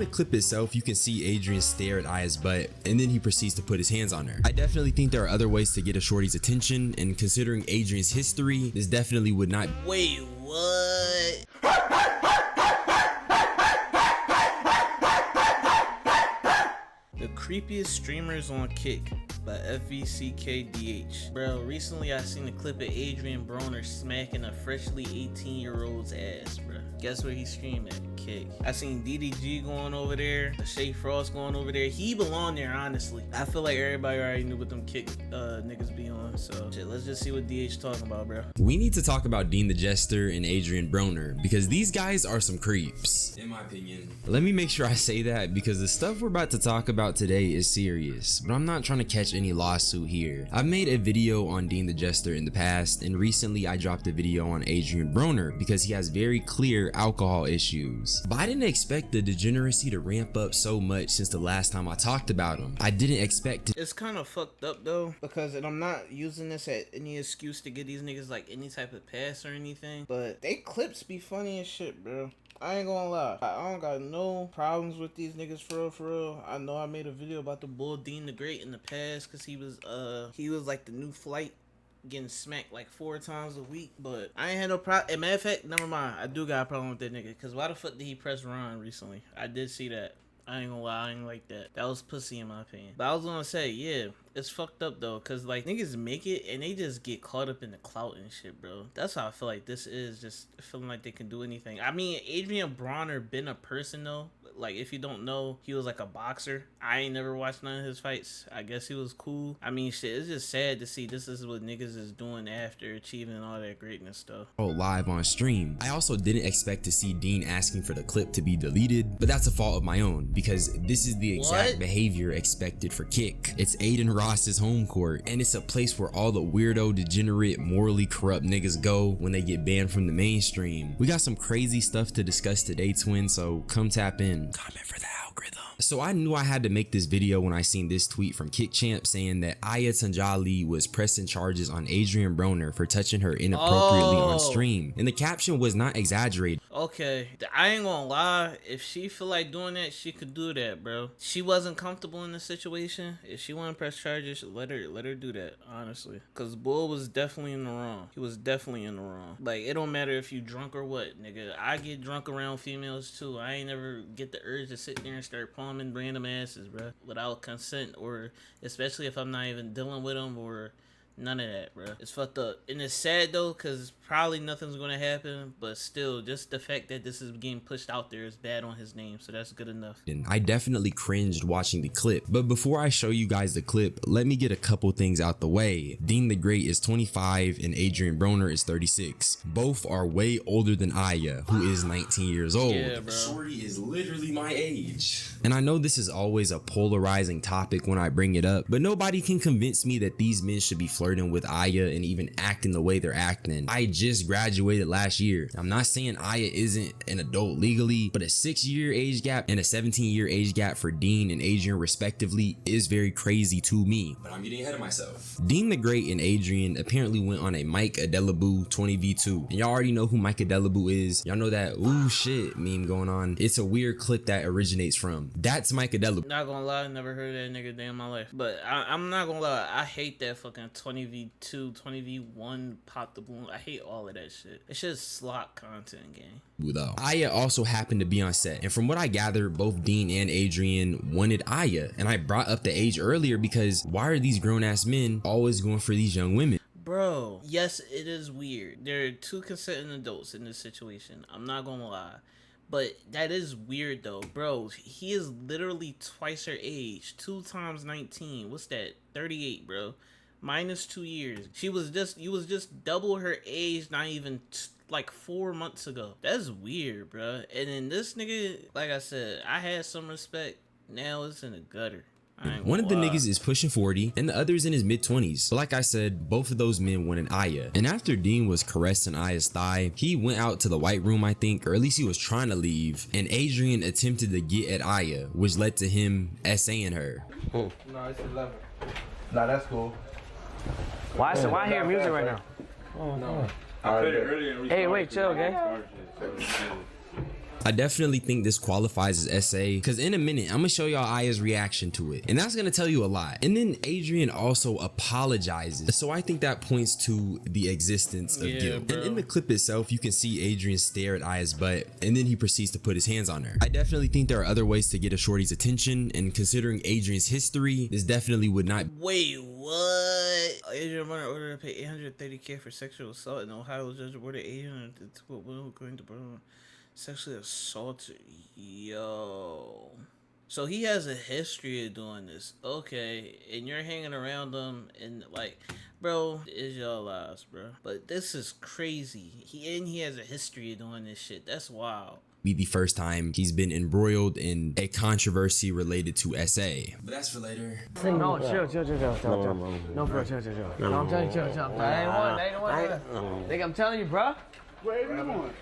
the clip itself, you can see Adrien stare at Aya's butt, and then he proceeds to put his hands on her. I definitely think there are other ways to get a shorty's attention, and considering Adrien's history, this definitely would not— Wait, what? The creepiest streamers on Kick by FVCKDH. Bro, recently I seen a clip of Adrien Broner smacking a freshly 18-year-old's ass, bro. Guess where he streamed at? Kick. I seen DDG going over there, Shay Frost going over there. He belonged there, honestly. I feel like everybody already knew what them Kick niggas be on, so shit, let's just see what DH talking about, bro. We need to talk about Dean the Jester and Adrien Broner, because these guys are some creeps, in my opinion. Let me make sure I say that, because the stuff we're about to talk about today is serious, but I'm not trying to catch any lawsuit here. I've made a video on Dean the Jester in the past, and recently I dropped a video on Adrien Broner because he has very clear alcohol issues. But I didn't expect the degeneracy to ramp up so much since the last time I talked about him. I didn't expect it. It's kind of fucked up though, because I'm not using this as any excuse to get these niggas like any type of pass or anything, but they clips be funny as shit, bro. I ain't gonna lie, I don't got no problems with these niggas for real. I know I made a video about the bull Dean the Great in the past because he was like the new flight, getting smacked like 4 times a week, but I ain't had no problem. As a matter of fact, never mind, I do got a problem with that nigga, because why the fuck did he press Ron recently? I did see that. I ain't gonna lie, I ain't like that. That was pussy in my opinion. But I was gonna say, yeah, it's fucked up though, cause like niggas make it and they just get caught up in the clout and shit, bro. That's how I feel like this is, just feeling like they can do anything. I mean, Adrien Broner been a person though. Like, if you don't know, he was like a boxer. I ain't never watched none of his fights. I guess he was cool. I mean, shit, it's just sad to see this is what niggas is doing after achieving all that greatness stuff. Oh, live on stream. I also didn't expect to see Dean asking for the clip to be deleted, but that's a fault of my own, because this is the exact behavior expected for Kick. It's Aiden Ross's home court, and it's a place where all the weirdo, degenerate, morally corrupt niggas go when they get banned from the mainstream. We got some crazy stuff to discuss today, twin, so come tap in. Comment for the algorithm. So I knew I had to make this video when I seen this tweet from Kick Champ saying that Aya Tanjali was pressing charges on Adrien Broner for touching her inappropriately on stream, and the caption was not exaggerated. Okay, I ain't gonna lie, if she feel like doing that, she could do that, bro. She wasn't comfortable in the situation. If she want to press charges, let her do that, honestly. Cause Bull was definitely in the wrong. He was definitely in the wrong. Like, it don't matter if you drunk or what, nigga. I get drunk around females too. I ain't never get the urge to sit there and start palming random asses, bro, without consent, or especially if I'm not even dealing with them, or none of that, bro. It's fucked up. And it's sad though, because probably nothing's gonna happen, but still, just the fact that this is getting pushed out there is bad on his name, so that's good enough. And I definitely cringed watching the clip, but before I show you guys the clip, let me get a couple things out the way. Dean the Great is 25 and Adrien Broner is 36. Both are way older than Aya, who is 19 years old. Yeah, bro. Shorty is literally my age. And I know this is always a polarizing topic when I bring it up, but nobody can convince me that these men should be flirting with Aya and even acting the way they're acting. I just graduated last year. I'm not saying Aya isn't an adult legally, but a 6-year age gap and a 17-year age gap for Dean and Adrien respectively is very crazy to me. But I'm getting ahead of myself. Dean the Great and Adrien apparently went on a ŒIľ 20v2, and y'all already know who Ɂ is. Y'all know that ooh shit meme going on. It's a weird clip that originates from. That's ŨIľ. Not gonna lie, I never heard of that nigga day in my life. But I'm not gonna lie, I hate that fucking 20v2, 20v1 pop the balloon. I hate all of that shit. It's just slot content, gang. Though Aya also happened to be on set, and from what I gather, both Dean and Adrien wanted Aya, and I brought up the age earlier because why are these grown-ass men always going for these young women? Bro, yes, it is weird. There are 2 consenting adults in this situation. I'm not gonna lie. But that is weird though, bro. He is literally twice her age. 2 times 19. What's that? 38, bro. Minus 2 years. You was just double her age, not even like 4 months ago. That's weird, bro. And then this nigga, like I said, I had some respect. Now it's in the gutter. One of the niggas is pushing 40 and the other's in his mid-20s. But like I said, both of those men wanted Aya. And after Dean was caressing Aya's thigh, he went out to the white room, I think, or at least he was trying to leave. And Adrien attempted to get at Aya, which led to him essaying her. No, it's 11. Nah, that's cool. Why I hear music right now? Oh, no. I played it earlier. Hey, wait, chill, gang. I definitely think this qualifies as SA, because in a minute I'm gonna show y'all Aya's reaction to it, and that's gonna tell you a lot. And then Adrien also apologizes, so I think that points to the existence of guilt. Bro. And in the clip itself, you can see Adrien stare at Aya's butt, and then he proceeds to put his hands on her. I definitely think there are other ways to get a shorty's attention, and considering Adrien's history, this definitely would not. Wait, what? Adrien Broner ordered to pay $830K for sexual assault, and Ohio judge awarded $800 to what will going to Broner sexually assaulted. Yo. So he has a history of doing this. Okay, and you're hanging around him, and like, bro, is your lives, bro. But this is crazy. He has a history of doing this shit. That's wild. Be the first time he's been embroiled in a controversy related to SA. But that's for later. No, chill. No, bro, chill. No, I'm telling you, chill. I ain't one. Nigga, I'm telling you, bro. Where you going?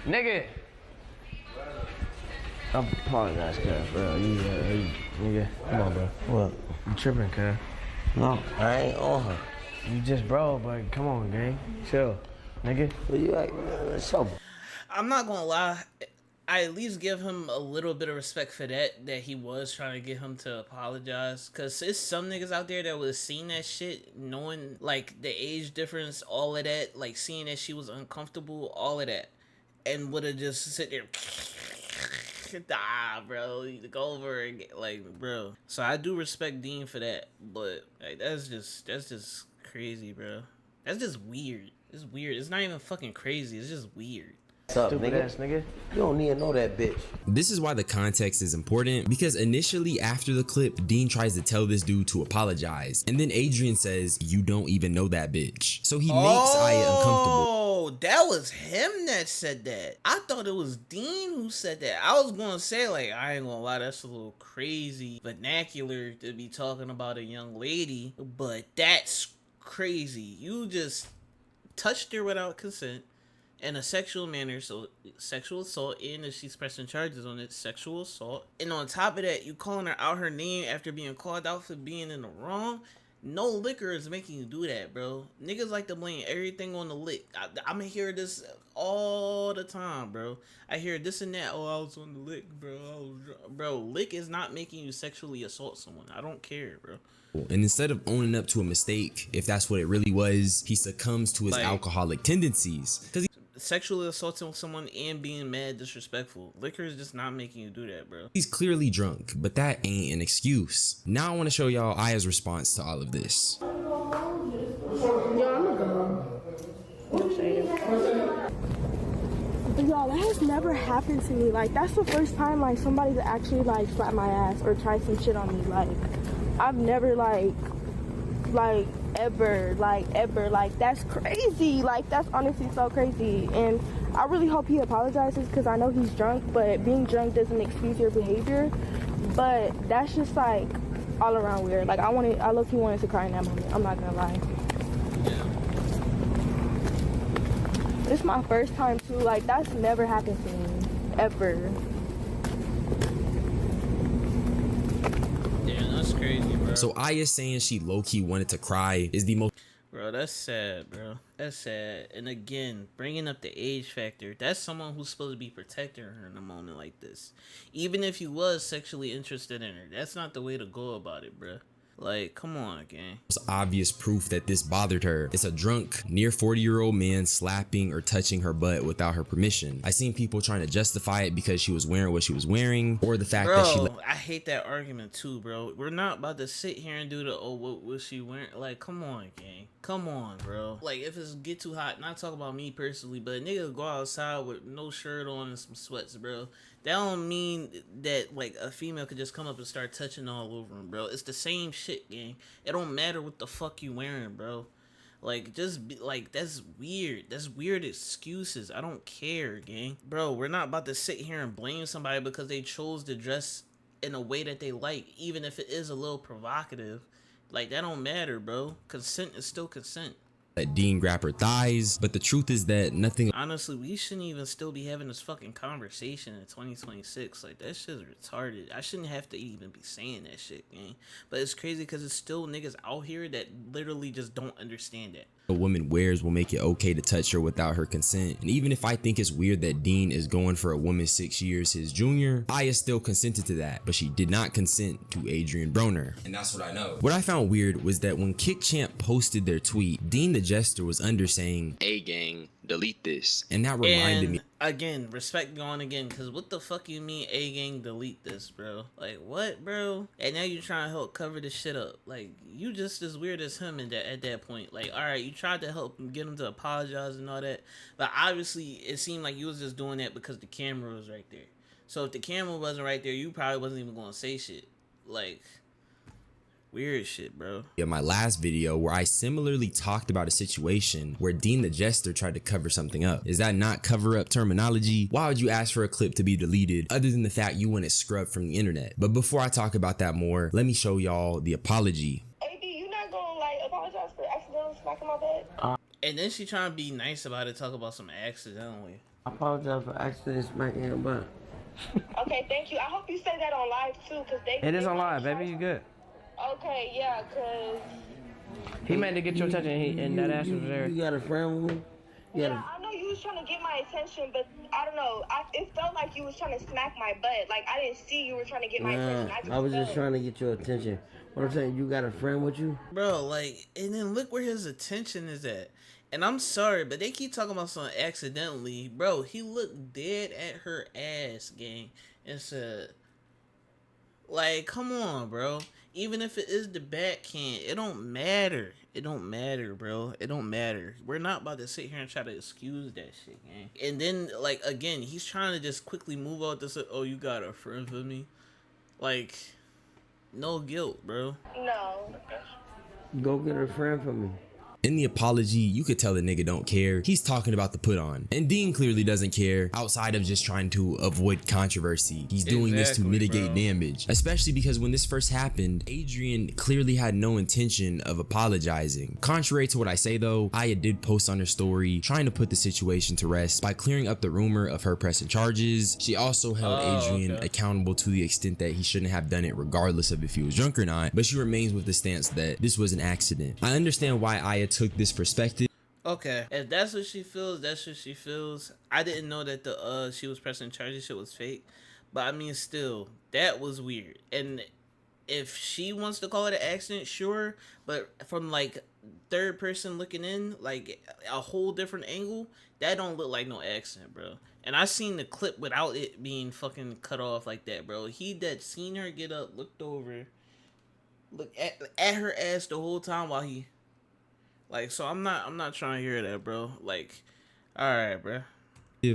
Nigga. I apologize, cuz, bro. Nigga. Come on, bro. What? You tripping, cuz. No, I ain't on her. You just bro, but come on, gang. Chill. Nigga. What you like? So. I'm not gonna lie. I at least give him a little bit of respect for that he was trying to get him to apologize. Cause there's some niggas out there that would've seen that shit, knowing like the age difference, all of that, like seeing that she was uncomfortable, all of that, and would've just sit there. Bro, go over and get, like, bro. So I do respect Dean for that, but like that's just crazy, bro. That's just weird. It's weird. It's not even fucking crazy. It's just weird. What's up, stupid ass nigga? You don't need to know that bitch. This is why the context is important, because initially after the clip, Dean tries to tell this dude to apologize, and then Adrien says, "You don't even know that bitch." So he makes Aya uncomfortable. Oh, that was him that said that. I thought it was Dean who said that. I was gonna say, like, I ain't gonna lie, that's a little crazy vernacular to be talking about a young lady, but that's crazy. You just touched her without consent in a sexual manner, so sexual assault, and if she's pressing charges on it, sexual assault. And on top of that, you calling her out her name after being called out for being in the wrong. No liquor is making you do that, bro. Niggas like to blame everything on the lick. I'm gonna hear this all the time, bro. I hear this and that. Oh, I was on the lick, bro. Bro, lick is not making you sexually assault someone. I don't care, bro. And instead of owning up to a mistake, if that's what it really was, he succumbs to his alcoholic tendencies. Because sexually assaulting someone and being mad disrespectful. Liquor is just not making you do that, bro. He's clearly drunk, but that ain't an excuse. Now I want to show y'all Aya's response to all of this. Yo, I'm gonna go home. Y'all, that has never happened to me. Like, that's the first time, like, somebody's actually, like, slapped my ass or tried some shit on me. Like, I've never, ever, that's crazy. Like, that's honestly so crazy. And I really hope he apologizes, because I know he's drunk, but being drunk doesn't excuse your behavior. But that's just, like, all around weird. Like, I low-key wanted to cry in that moment. I'm not gonna lie. This is my first time too. Like, that's never happened to me, ever. Yeah, that's crazy, bro. So Aya saying she low-key wanted to cry is the most. Bro, that's sad, bro. That's sad. And again, bringing up the age factor, that's someone who's supposed to be protecting her in a moment like this. Even if you was sexually interested in her, that's not the way to go about it, bro. Like, come on, gang. Obvious proof that this bothered her. It's a drunk, near 40-year-old man slapping or touching her butt without her permission. I seen people trying to justify it because she was wearing what she was wearing, or the fact that she. I hate that argument too, bro. We're not about to sit here and do the what was she wearing? Like, come on, gang. Come on, bro. Like, if it's get too hot, not talk about me personally, but a nigga go outside with no shirt on and some sweats, bro. That don't mean that, like, a female could just come up and start touching all over him, bro. It's the same shit, gang. It don't matter what the fuck you wearing, bro. Like, just be, like, that's weird. That's weird excuses. I don't care, gang. Bro, we're not about to sit here and blame somebody because they chose to dress in a way that they like, even if it is a little provocative. Like, that don't matter, bro. Consent is still consent. let Dean grab her thighs, but the truth is that nothing. Honestly, we shouldn't even still be having this fucking conversation in 2026. Like, that shit's retarded. I shouldn't have to even be saying that shit, gang. But it's crazy because it's still niggas out here that literally just don't understand that. A woman wears will make it okay to touch her without her consent. And even if I think it's weird that Dean is going for a woman 6 years his junior, Aya still consented to that, but she did not consent to Adrien Broner. And that's what I know. What I found weird was that when Kick Champ posted their tweet, Dean the Jester was under saying, "Hey gang, delete this." And that reminded me. Again, respect going again, because what the fuck you mean, A gang, delete this, bro? Like, what, bro? And now you're trying to help cover this shit up. Like, you just as weird as him at that point. Like, alright, you tried to help him, get him to apologize and all that, but obviously it seemed like you was just doing that because the camera was right there. So if the camera wasn't right there, you probably wasn't even gonna say shit. Like, weird shit, bro. In my last video where I similarly talked about a situation where Dean the Jester tried to cover something up. Is that not cover up terminology? Why would you ask for a clip to be deleted other than the fact you want it scrubbed from the internet? But before I talk about that more, let me show y'all the apology. AD, you not gonna like apologize for accidentally smacking my butt? And then she trying to be nice about it, talk about some accidentally. I apologize for accidentally smacking your butt. Okay, thank you. I hope you say that on live too, cause It is on live, baby. You good? Okay, yeah, cause He meant to get your attention, and that ass was there. You got a friend with me? yeah, I know you was trying to get my attention, but I don't know. It felt like you was trying to smack my butt. Like I didn't see you were trying to get my attention. I was just trying to get your attention. What I'm saying, you got a friend with you? Bro, like, and then look where his attention is at. And I'm sorry, but they keep talking about something accidentally. Bro, he looked dead at her ass, gang, and said, like, come on, bro. Even if it is the backhand, it don't matter. It don't matter, bro. It don't matter. We're not about to sit here and try to excuse that shit, gang. And then, like, again, he's trying to just quickly move out to say, oh, you got a friend for me? Like, no guilt, bro. No. Go get a friend for me. In the apology, you could tell the nigga don't care. He's talking about the put on. And Dean clearly doesn't care outside of just trying to avoid controversy. He's doing this to mitigate damage, especially because when this first happened, Adrien clearly had no intention of apologizing. Contrary to what I say though, Aya did post on her story trying to put the situation to rest by clearing up the rumor of her pressing charges. She also held Adrien accountable to the extent that he shouldn't have done it regardless of if he was drunk or not, but she remains with the stance that this was an accident. I understand why Aya took this perspective. Okay, if that's what she feels, that's what she feels. I didn't know that the she was pressing charges shit was fake, but I mean, still, that was weird. And if she wants to call it an accident, sure, but from like third person looking in, like a whole different angle, that don't look like no accident, bro. And I seen the clip without it being fucking cut off like that, bro. He that seen her get up, looked over, looked at her ass the whole time while he. Like, so I'm not trying to hear that, bro. Like, all right, bro.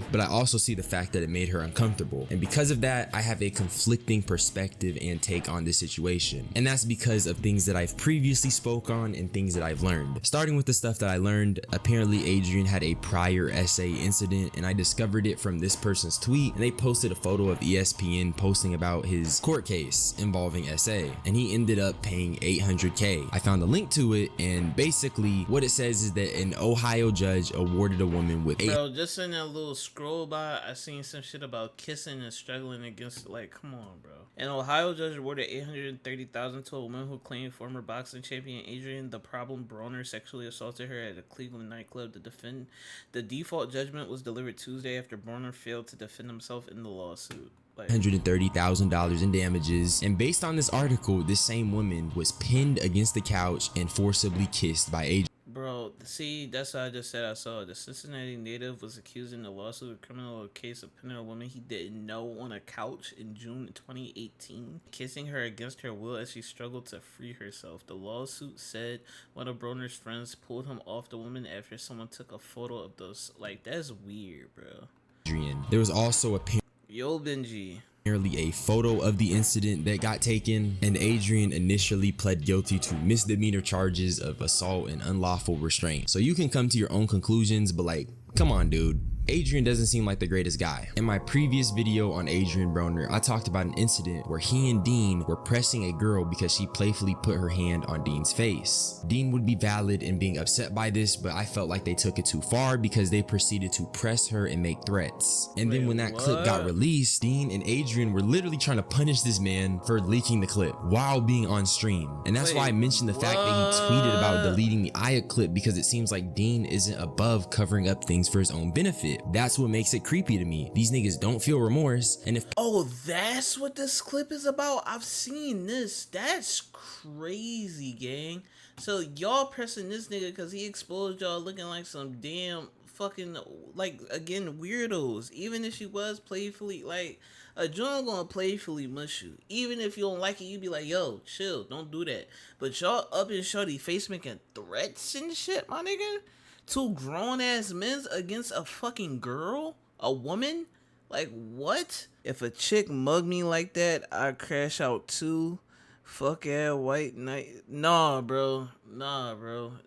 But I also see the fact that it made her uncomfortable, and because of that I have a conflicting perspective and take on this situation, and that's because of things that I've previously spoke on and things that I've learned. Starting with the stuff that I learned, apparently Adrien had a prior SA incident, and I discovered it from this person's tweet, and they posted a photo of ESPN posting about his court case involving SA, and he ended up paying $800K. I found a link to it, and basically what it says is that an Ohio judge awarded a woman with just in that little scroll by, I seen some shit about kissing and struggling against, like, come on, bro. An Ohio judge awarded $830,000 to a woman who claimed former boxing champion Adrien the problem Broner sexually assaulted her at a Cleveland nightclub to defend. The default judgment was delivered Tuesday after Broner failed to defend himself in the lawsuit. $130,000 in damages, and based on this article, this same woman was pinned against the couch and forcibly kissed by Adrien. Bro, see, that's what I just said I saw. The Cincinnati native was accused in a lawsuit of criminal case of pinning a woman he didn't know on a couch in June 2018, kissing her against her will as she struggled to free herself. The lawsuit said one of Broner's friends pulled him off the woman after someone took a photo of those. Like, that's weird, bro. There was also Yo, Benji. Apparently a photo of the incident that got taken, and Adrien initially pled guilty to misdemeanor charges of assault and unlawful restraint. So you can come to your own conclusions, but like, come on, dude. Adrien doesn't seem like the greatest guy. In my previous video on Adrien Broner, I talked about an incident where he and Dean were pressing a girl because she playfully put her hand on Dean's face. Dean would be valid in being upset by this, but I felt like they took it too far because they proceeded to press her and make threats. And then when that clip got released, Dean and Adrien were literally trying to punish this man for leaking the clip while being on stream. And that's why I mentioned the fact that he tweeted about deleting the Aya clip, because it seems like Dean isn't above covering up things for his own benefit. That's what makes it creepy to me. These niggas don't feel remorse, and if— Oh, that's what this clip is about? I've seen this. That's crazy, gang. So y'all pressing this nigga because he exposed y'all looking like some damn fucking, like, again, weirdos. Even if she was playfully, like, a joint gonna playfully mush you. Even if you don't like it, you be like, yo, chill, don't do that. But y'all up in shorty face making threats and shit, my nigga. Two grown ass men against a fucking girl, a woman. Like, what? If a chick mug me like that, I crash out too. Fuck yeah, white knight. Nah, bro.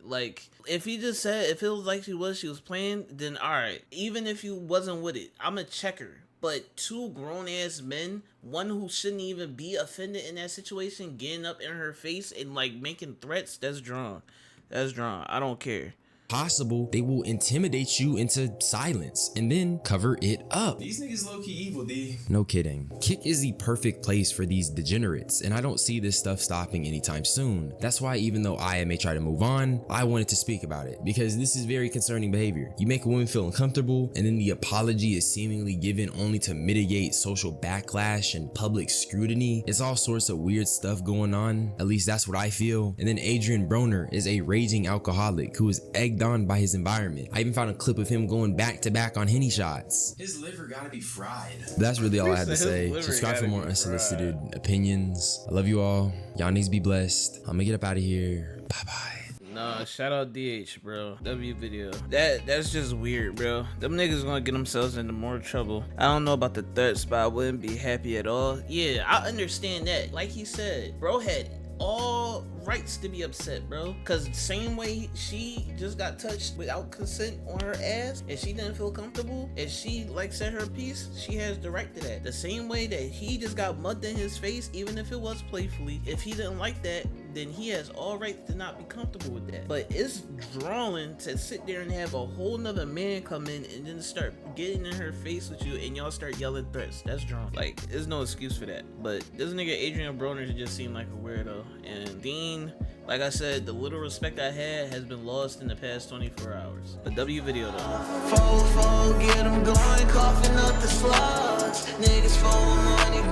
Like, if he just said, if it was like she was playing, then alright. Even if you wasn't with it, I'ma check her. But two grown ass men, one who shouldn't even be offended in that situation, getting up in her face and like making threats, that's drawn. That's drawn. I don't care. possible, they will intimidate you into silence and then cover it up. These niggas low-key evil, D. No kidding. Kick is the perfect place for these degenerates, and I don't see this stuff stopping anytime soon. That's why even though I may try to move on, I wanted to speak about it, because this is very concerning behavior. You make a woman feel uncomfortable, and then the apology is seemingly given only to mitigate social backlash and public scrutiny. It's all sorts of weird stuff going on, at least that's what I feel. And then Adrien Broner is a raging alcoholic who is egged on by his environment. I even found a clip of him going back to back on Henny shots. His liver gotta be fried. But that's really all I had to say. Subscribe for more unsolicited opinions. I love you all. Y'all need to be blessed. I'm gonna get up out of here. Bye bye. Nah, shout out DH, bro. W video. That's just weird, bro. Them niggas gonna get themselves into more trouble. I don't know about the threats, but I wouldn't be happy at all. Yeah, I understand that. Like he said, bro had all rights to be upset, bro, because same way she just got touched without consent on her ass and she didn't feel comfortable and she like said her piece, she has the right to that. The same way that he just got mugged in his face, even if it was playfully, if he didn't like that, then he has all right to not be comfortable with that. But it's drawing to sit there and have a whole nother man come in and then start getting in her face with you and y'all start yelling threats. That's drawn. Like, there's no excuse for that. But this nigga Adrien Broner just seemed like a weirdo. And Dean, like I said, the little respect I had has been lost in the past 24 hours. But W video though. Get them going, coughing up the slugs. Niggas for money,